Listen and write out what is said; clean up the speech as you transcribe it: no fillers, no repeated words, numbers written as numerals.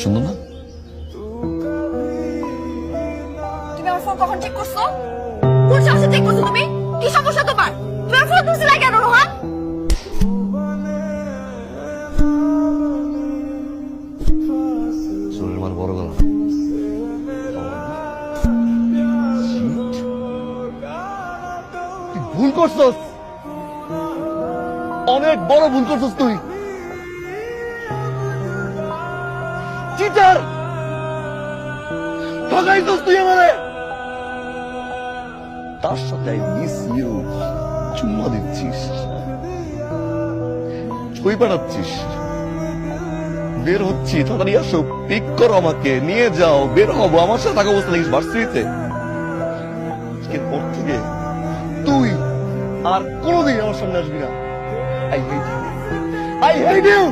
সুন্দর না? তুমি আমার ফোন কখন চেক করছো? কোন সাহসে চেক করছো তুমি? কি সমস্যা তোমার? তুমি আমার ফোন তুলছিলে কেন রোহান? শরীরের মানে বড় গলা। তুই ভুল করছস, অনেক বড় ভুল করছস তুই। চিটার, ঠকাইছস তুই আমারে। তার সাথে আই মিস ইউ চুম্মা দিচ্ছিস, ছবি পাঠাচ্ছিস, বের হচ্ছি, তাড়াতাড়ি আসো, পিক করো, আমাকে নিয়ে যাও, বের হবো, আমার সাথে থাকা অবস্থা দেখিস ভার্সিটিতে। আজকের পর থেকে তুই আর কোনোদিন আমার সামনে আসবি না। I hate you, I hate you.